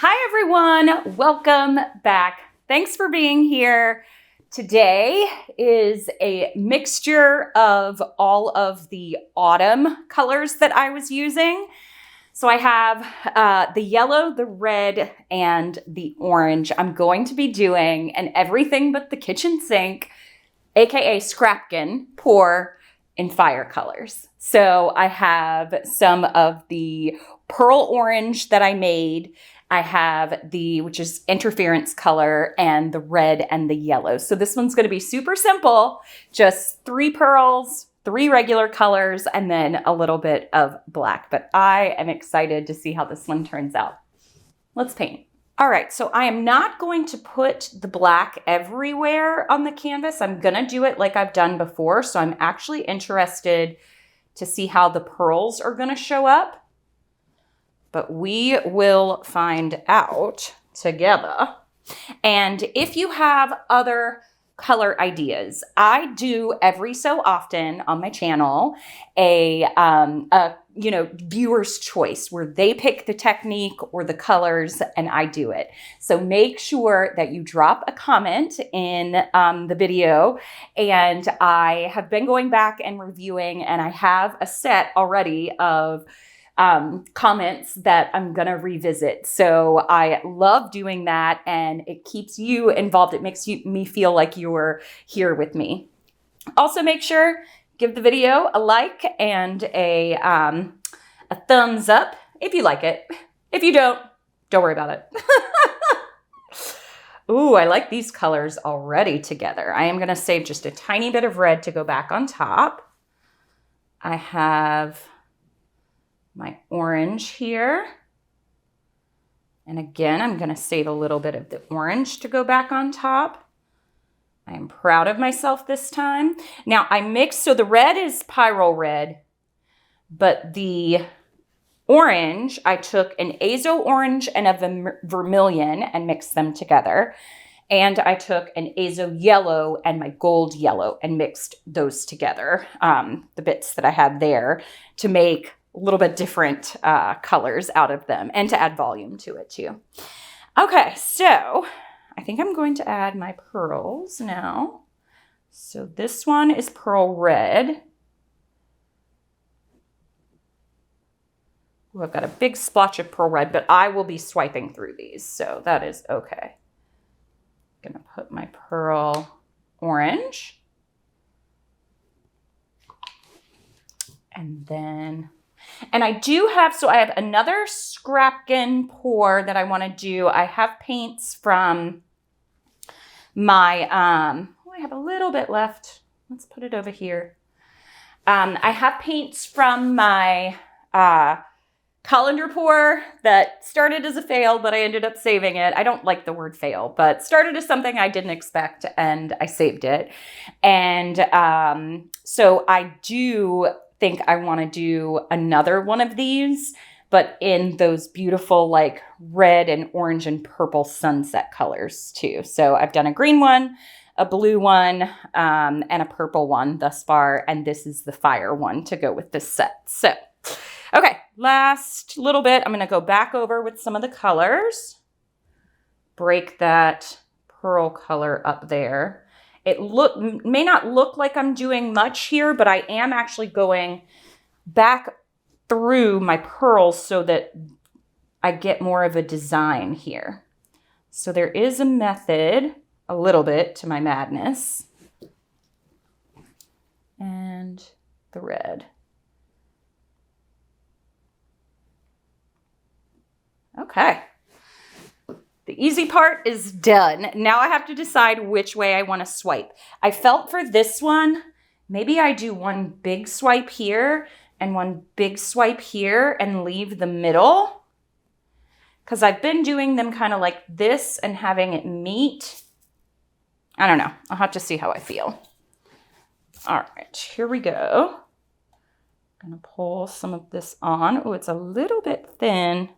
Hi everyone, welcome back. Thanks for being here. Today is a mixture of all of the autumn colors that I was using. So I have the yellow, the red, and the orange. I'm going to be doing an everything but the kitchen sink, aka scrapkin, pour in fire colors. So I have some of the pearl orange that I made. I have which is interference color, and the red and the yellow. So this one's going to be super simple, just 3 pearls, 3 regular colors, and then a little bit of black. But I am excited to see how this one turns out. Let's paint. All right, so I am not going to put the black everywhere on the canvas. I'm going to do it like I've done before. So I'm actually interested to see how the pearls are going to show up. But we will find out together. And if you have other color ideas, I do every so often on my channel a viewer's choice where they pick the technique or the colors and I do it. So make sure that you drop a comment in the video. And I have been going back and reviewing, and I have a set already of comments that I'm going to revisit. So I love doing that, and it keeps you involved. It makes me feel like you're here with me. Also, make sure, give the video a like and a thumbs up if you like it. If you don't worry about it. Ooh, I like these colors already together. I am going to save just a tiny bit of red to go back on top. I have my orange here. And again, I'm going to save a little bit of the orange to go back on top. I am proud of myself this time. Now I mixed, so the red is Pyro Red, but the orange, I took an azo orange and a vermilion and mixed them together. And I took an azo yellow and my gold yellow and mixed those together, the bits that I had there, to make a little bit different colors out of them and to add volume to it too. Okay, so I think I'm going to add my pearls now. So this one is pearl red. Ooh, I've got a big splotch of pearl red, but I will be swiping through these, so that is okay. I'm gonna put my pearl orange. And then I do have, so I have another scrapkin pour that I want to do. I have paints from my, I have a little bit left. Let's put it over here. I have paints from my colander pour that started as a fail, but I ended up saving it. I don't like the word fail, but started as something I didn't expect, and I saved it. And so I do think I want to do another one of these, but in those beautiful like red and orange and purple sunset colors too. So I've done a green one, a blue one, and a purple one thus far. And this is the fire one to go with this set. So, okay, last little bit. I'm going to go back over with some of the colors, break that pearl color up there. It may not look like I'm doing much here, but I am actually going back through my pearls so that I get more of a design here. So there is a method, a little bit, to my madness. And the red. Okay. The easy part is done. Now I have to decide which way I want to swipe. I felt for this one, maybe I do one big swipe here and one big swipe here and leave the middle. Because I've been doing them kind of like this and having it meet. I don't know. I'll have to see how I feel. All right, here we go. I'm going to pull some of this on. Oh, it's a little bit thin.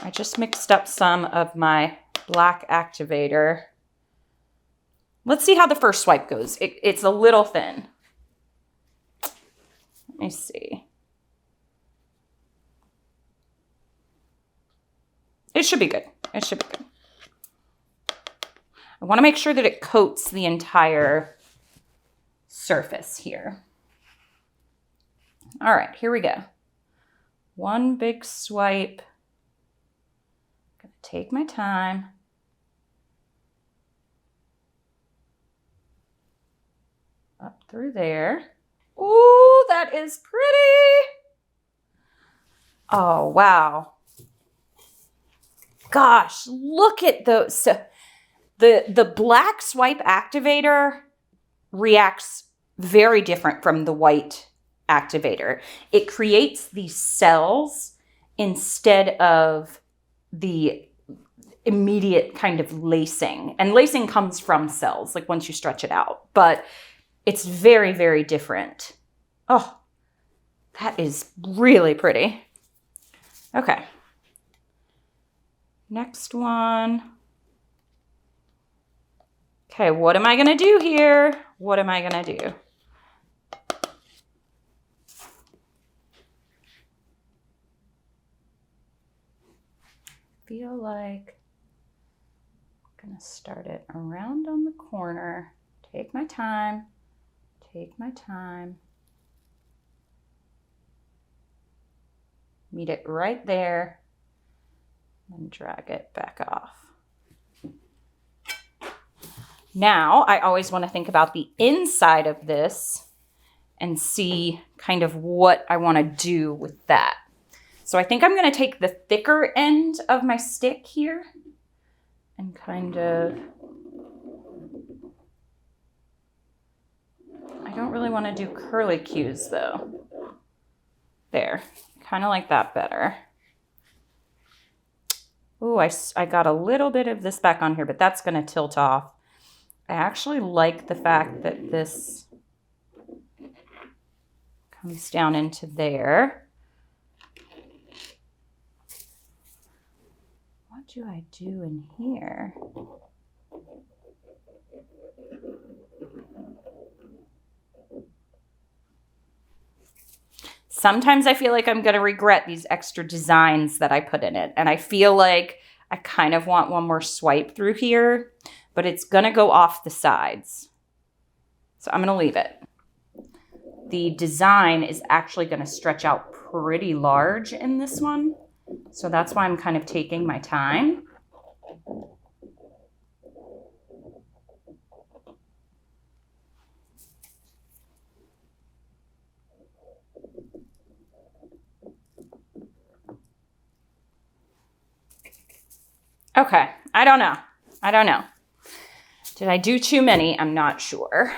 I just mixed up some of my black activator. Let's see how the first swipe goes. It's a little thin. Let me see. It should be good. It should be good. I want to make sure that it coats the entire surface here. All right, here we go. One big swipe. I'm gonna take my time. Up through there. Ooh, that is pretty. Oh, wow. Gosh, look at those. So the black swipe activator reacts very different from the white activator. It creates these cells instead of the immediate kind of lacing. And lacing comes from cells, like once you stretch it out. But it's very, very different. Oh, that is really pretty. Okay. Next one. Okay, what am I going to do here? What am I going to do? Feel like I'm going to start it around on the corner. Take my time. Take my time. Meet it right there. And drag it back off. Now, I always want to think about the inside of this and see kind of what I want to do with that. So I think I'm going to take the thicker end of my stick here and kind of, I don't really want to do curly cues though. There, kind of like that better. Ooh, I got a little bit of this back on here, but that's going to tilt off. I actually like the fact that this comes down into there. What do I do in here? Sometimes I feel like I'm going to regret these extra designs that I put in it. And I feel like I kind of want one more swipe through here, but it's going to go off the sides. So I'm going to leave it. The design is actually going to stretch out pretty large in this one. So that's why I'm kind of taking my time. Okay, I don't know. Did I do too many? I'm not sure,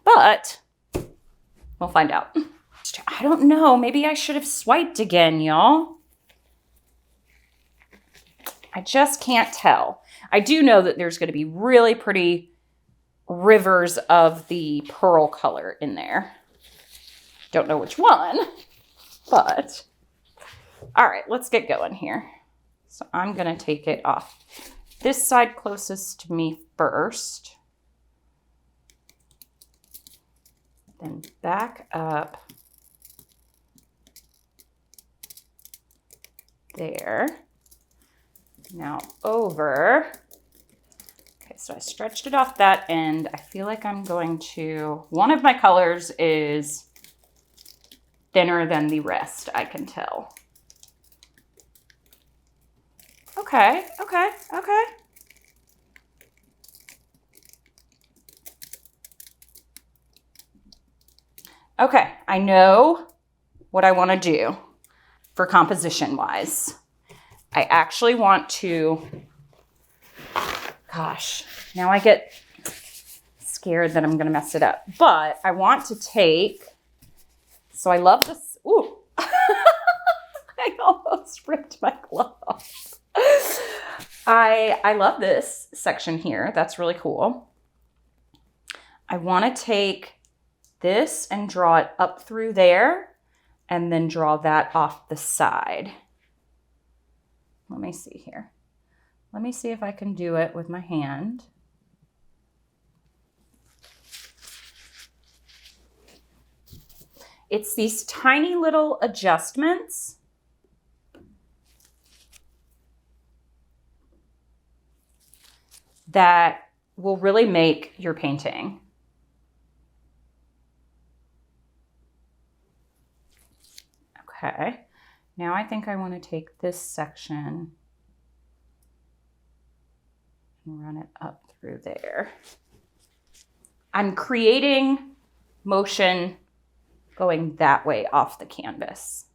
but we'll find out. I don't know, maybe I should have swiped again, y'all. I just can't tell. I do know that there's going to be really pretty rivers of the pearl color in there. Don't know which one, but all right, let's get going here. So I'm going to take it off this side closest to me first. Then back up there. Now over. Okay, so I stretched it off that end. I feel like I'm going to, one of my colors is thinner than the rest, I can tell. Okay. Okay, I know what I want to do for composition wise. I actually want to, gosh, now I get scared that I'm going to mess it up. But I want to take, so I love this. Ooh, I almost ripped my glove off. I love this section here. That's really cool. I want to take this and draw it up through there and then draw that off the side. Let me see here. Let me see if I can do it with my hand. It's these tiny little adjustments that will really make your painting. Okay, now I think I want to take this section and run it up through there. I'm creating motion going that way off the canvas.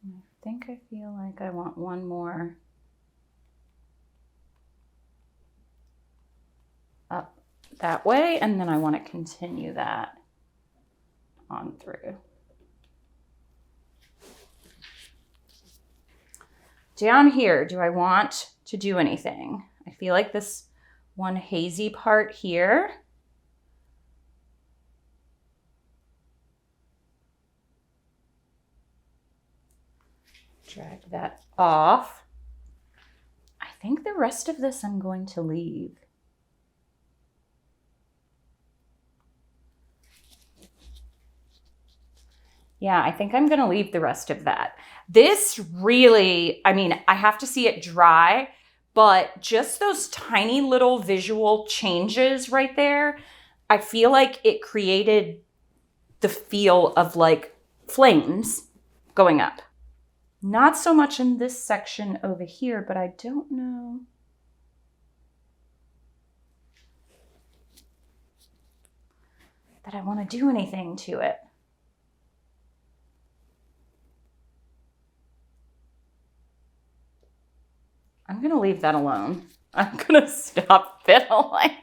I think I feel like I want one more up that way, and then I want to continue that on through. Down here, do I want to do anything? I feel like this one hazy part here, drag that off. I think the rest of this I'm going to leave. Yeah, I think I'm going to leave the rest of that. This really, I mean, I have to see it dry, but just those tiny little visual changes right there, I feel like it created the feel of like flames going up. Not so much in this section over here, but I don't know. That I want to do anything to it. I'm going to leave that alone. I'm going to stop fiddling.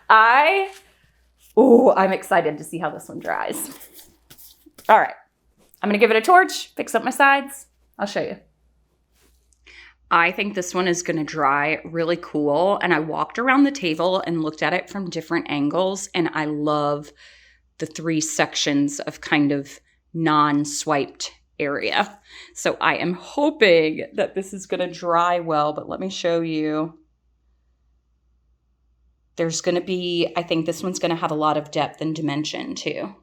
I'm excited to see how this one dries. All right. I'm going to give it a torch, fix up my sides. I'll show you. I think this one is going to dry really cool. And I walked around the table and looked at it from different angles. And I love the 3 sections of kind of non-swiped area. So I am hoping that this is going to dry well, but let me show you. There's going to be, I think this one's going to have a lot of depth and dimension too.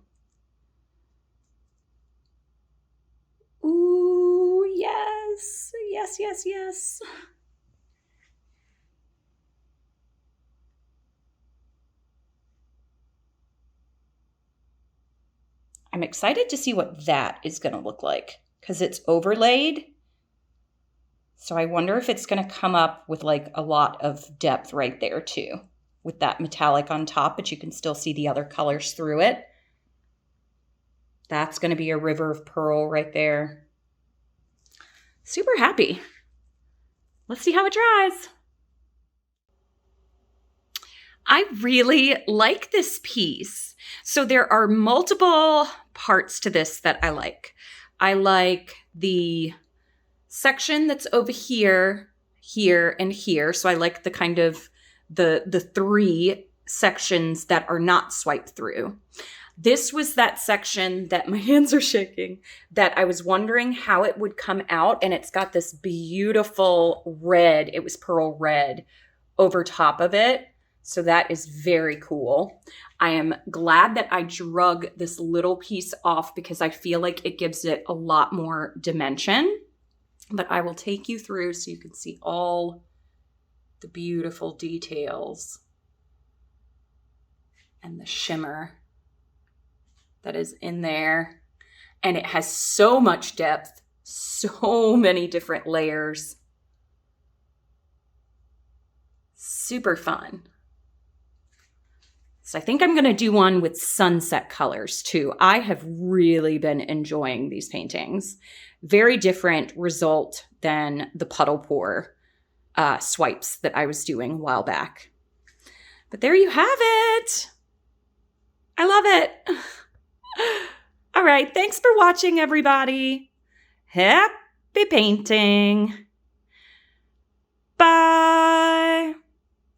Ooh, yes, yes, yes, yes. I'm excited to see what that is going to look like because it's overlaid. So I wonder if it's going to come up with like a lot of depth right there too, with that metallic on top, but you can still see the other colors through it. That's going to be a river of pearl right there. Super happy. Let's see how it dries. I really like this piece. So there are multiple parts to this that I like. I like the section that's over here, here, and here. So I like the kind of the 3 sections that are not swiped through. This was that section that my hands are shaking, that I was wondering how it would come out. And it's got this beautiful red, it was pearl red over top of it. So that is very cool. I am glad that I drug this little piece off because I feel like it gives it a lot more dimension. But I will take you through so you can see all the beautiful details and the shimmer that is in there. And it has so much depth, so many different layers. Super fun. So I think I'm going to do one with sunset colors too. I have really been enjoying these paintings. Very different result than the puddle pour swipes that I was doing a while back. But there you have it. I love it. All right. Thanks for watching, everybody. Happy painting. Bye.